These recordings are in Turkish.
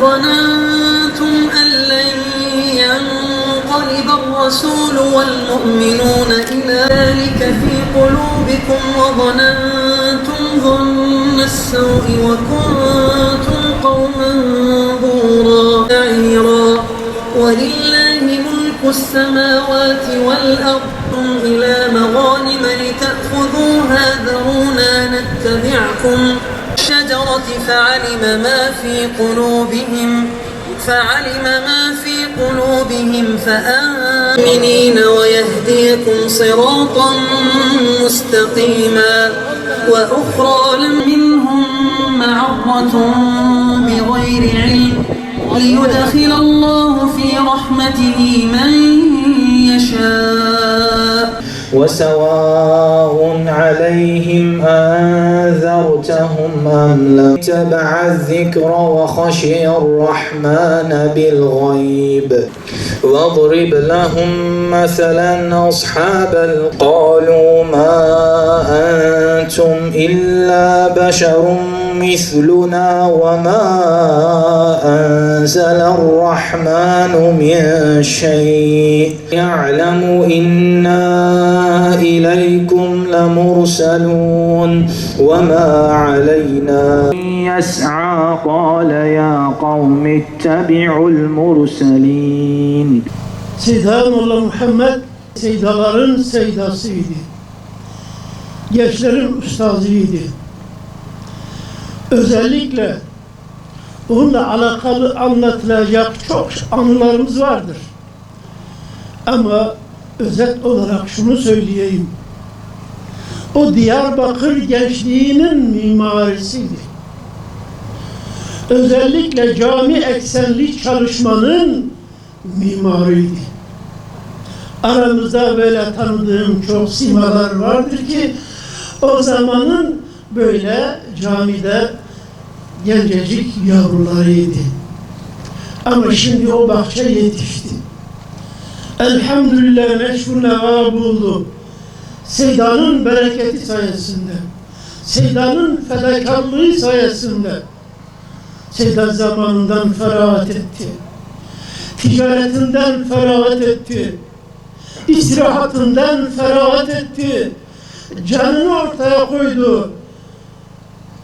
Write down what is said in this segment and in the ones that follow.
ظننتم أن لن ينقلب الرسول والمؤمنون إلى ذلك في قلوبكم وظننتم ظن السوء وكنتم قوما بورا. ولله ملك السماوات والأرض إلى مغانم لتأخذوها ذرونا نتبعكم الشجرة فعلم ما في قلوبهم فآمنين ويهديكم صراطا مستقيما. وأخرى منهم معرة بغير علم ليدخل الله في رحمته من يشاء. وسواء عليهم أنذرتهم أم لم تبع الذكر وخشي الرحمن بالغيب. واضرب لهم مثلا أصحاب قالوا ما أنتم إلا بشر مثلنا وما أنزل الرحمن من شيء يعلم إنا إليكم لمرسلون وما علينا يسعى. قال يا قوم اتبعوا المرسلين. Seyyidullah Muhammed seydaların seydasıydı. Gençlerin ustazıydı. Özellikle onunla alakalı anlatılacak çok anılarımız vardır. Ama özet olarak şunu söyleyeyim. O Diyarbakır gençliğinin mimarisiydi. Özellikle cami eksenli çalışmanın mimarıydı. Aramızda böyle tanıdığım çok simalar vardır ki o zamanın böyle camide gencecik yavrularıydı. Ama şimdi o bahçe yetişti. Elhamdülillah meşgul neva buldu. Seydanın bereketi sayesinde, Seydanın fedakarlığı sayesinde Seydan zamanından feragat etti. Ticaretinden feragat etti. İstirahatından feragat etti. Canını ortaya koydu.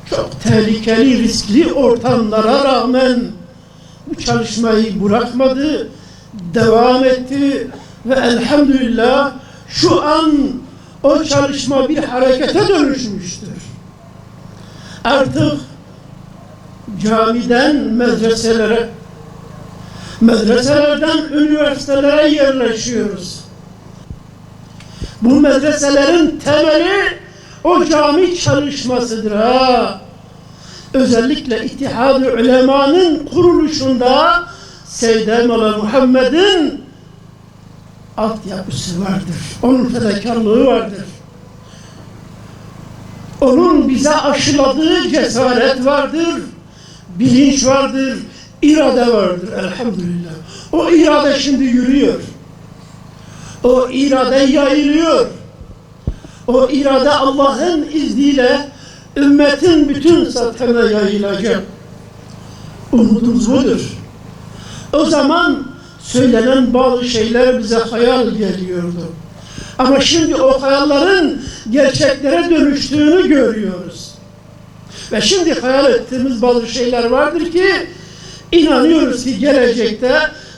Çok tehlikeli, riskli ortamlara rağmen bu çalışmayı bırakmadı, devam etti ve elhamdülillah şu an o çalışma bir harekete dönüşmüştür. Artık camiden medreselere, medreselerden üniversitelere yerleşiyoruz. Bu medreselerin temeli o cami çalışmasıdır ha. Özellikle İttihad-ı Ulema'nın kuruluşunda Seyyid-i Muhammed'in altyapısı vardır. Onun fedakarlığı vardır. Onun bize aşıladığı cesaret vardır. Bilinç vardır. İrade vardır elhamdülillah. O irade şimdi yürüyor. O irade yayılıyor. O irade Allah'ın izniyle ümmetin bütün sathına yayılacak. Umudumuz budur. O zaman söylenen bazı şeyler bize hayal geliyordu. Ama şimdi o hayallerin gerçeklere dönüştüğünü görüyoruz. Ve şimdi hayal ettiğimiz bazı şeyler vardır ki inanıyoruz ki gelecekte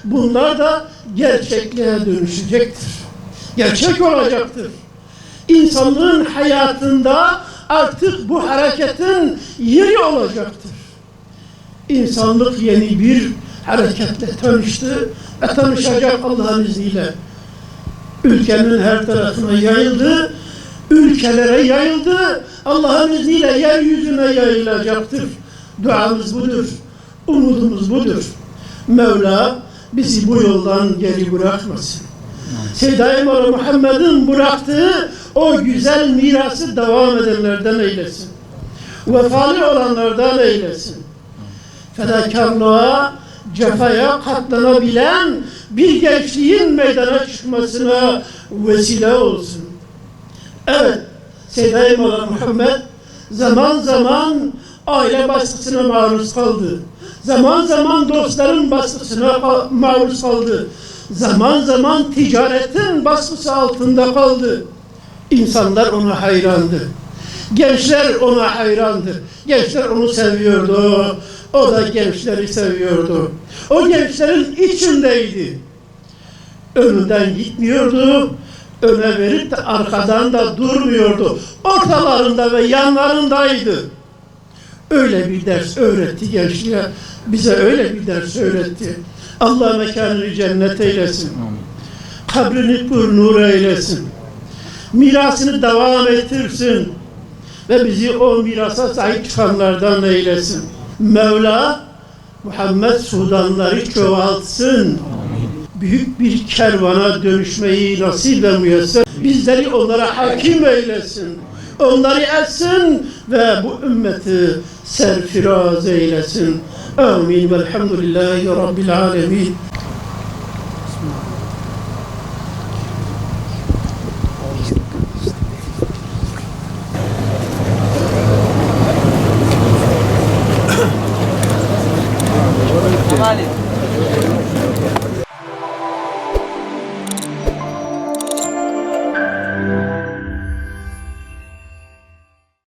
bunlar da gerçekliğe dönüşecektir. Gerçek olacaktır. İnsanlığın hayatında artık bu hareketin yeri olacaktır. İnsanlık yeni bir hareketle tanıştı ve tanışacak Allah'ın izniyle. Ülkenin her tarafına yayıldı, ülkelere yayıldı, Allah'ın izniyle yeryüzüne yayılacaktır. Duamız budur, umudumuz budur. Mevla bizi bu yoldan geri bırakmasın. Seyyid-i Muhammed'in bıraktığı o güzel mirası devam edenlerden eylesin. Vefalı olanlardan eylesin. Fedakarlığa, cefaya katlanabilen bir gençliğin meydana çıkmasına vesile olsun. Evet, Seyyid-i Muhammed zaman zaman aile baskısına maruz kaldı. Zaman zaman dostların baskısına maruz kaldı. Zaman zaman ticaretin baskısı altında kaldı. İnsanlar ona hayrandı. Gençler ona hayrandı. Gençler onu seviyordu. O da gençleri seviyordu. O gençlerin içindeydi. Önünden gitmiyordu. Öne verip de arkadan da durmuyordu. Ortalarında ve yanlarındaydı. Öyle bir ders öğretti gençliğe. Bize öyle bir ders öğretti. Allah mekanını cennet eylesin. Kabrini pür nur eylesin. Mirasını devam ettirsin. Ve bizi o mirasa sahip çıkanlardan eylesin. Mevla Muhammed Sudanları çoğaltsın. Büyük bir kervana dönüşmeyi nasip ve müyesser. Bizleri onlara hakim eylesin. Onları etsin ve bu ümmeti serfiraz eylesin. Amin. Velhamdülillahi Rabbil alemin.